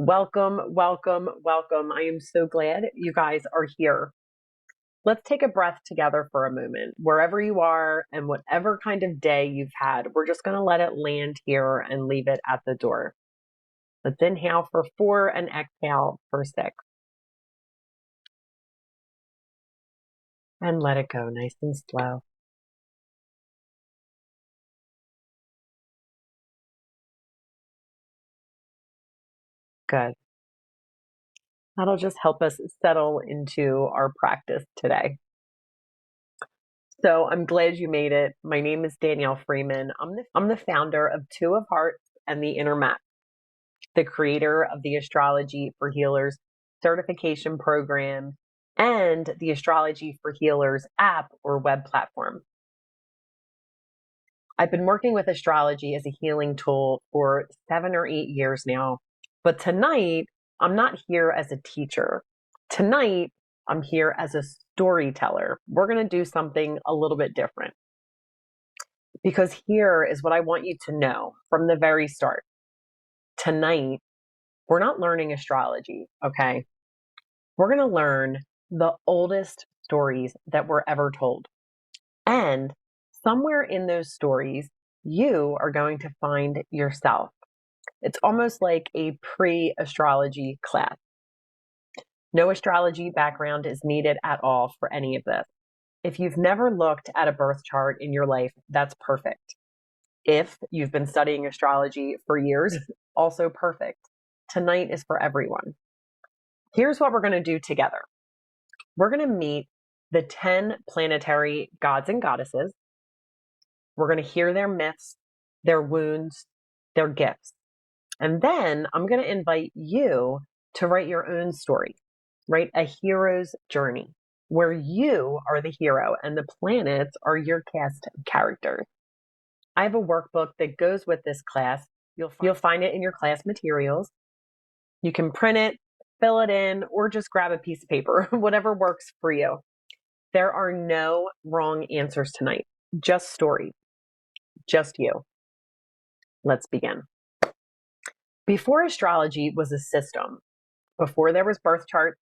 Welcome, welcome, welcome. I am so glad you guys are here. Let's take a breath together for a moment. Wherever you are and whatever kind of day you've had, we're just going to let it land here and leave it at the door. Let's inhale for 4 and exhale for 6. And let it go nice and slow. Good. That'll just help us settle into our practice today. So I'm glad you made it. My name is Danielle Freeman. I'm the founder of Two of Hearts and the Inner Map, the creator of the Astrology for Healers certification program and the Astrology for Healers app or web platform. I've been working with astrology as a healing tool for 7 or 8 years now. But tonight, I'm not here as a teacher. Tonight, I'm here as a storyteller. We're going to do something a little bit different. Because here is what I want you to know from the very start. Tonight, we're not learning astrology, okay? We're going to learn the oldest stories that were ever told. And somewhere in those stories, you are going to find yourself. It's almost like a pre-astrology class. No astrology background is needed at all for any of this. If you've never looked at a birth chart in your life, that's perfect. If you've been studying astrology for years, also perfect. Tonight is for everyone. Here's what we're going to do together. We're going to meet the 10 planetary gods and goddesses. We're going to hear their myths, their wounds, their gifts. And then I'm going to invite you to write your own story, write a hero's journey, where you are the hero and the planets are your cast of characters. I have a workbook that goes with this class. You'll find it in your class materials. You can print it, fill it in, or just grab a piece of paper, whatever works for you. There are no wrong answers tonight, just stories, just you. Let's begin. Before astrology was a system, before there was birth charts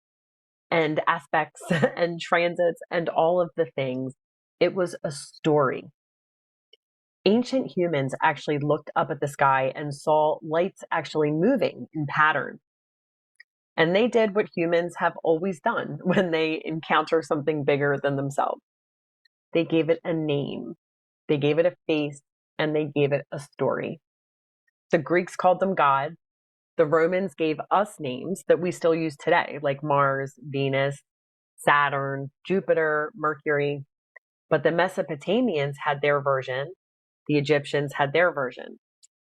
and aspects and transits and all of the things, it was a story. Ancient humans actually looked up at the sky and saw lights actually moving in patterns. And they did what humans have always done when they encounter something bigger than themselves. They gave it a name, they gave it a face, and they gave it a story. The Greeks called them gods. The Romans gave us names that we still use today, like Mars, Venus, Saturn, Jupiter, Mercury. But the Mesopotamians had their version. The Egyptians had their version.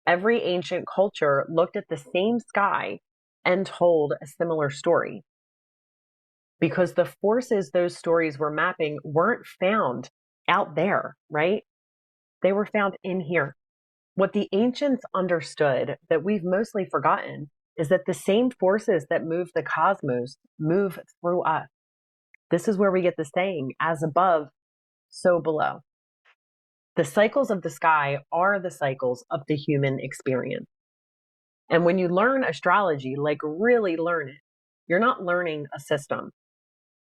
Every ancient culture looked at the same sky and told a similar story. Because the forces those stories were mapping weren't found out there, right? They were found in here. What the ancients understood that we've mostly forgotten is that the same forces that move the cosmos move through us. This is where we get the saying, as above, so below. The cycles of the sky are the cycles of the human experience. And when you learn astrology, like really learn it, you're not learning a system.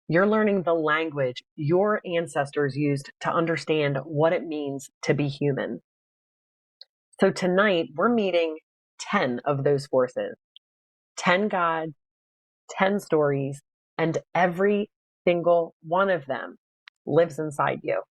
You're learning the language your ancestors used to understand what it means to be human. So tonight, we're meeting 10 of those forces, 10 gods, 10 stories, and every single one of them lives inside you.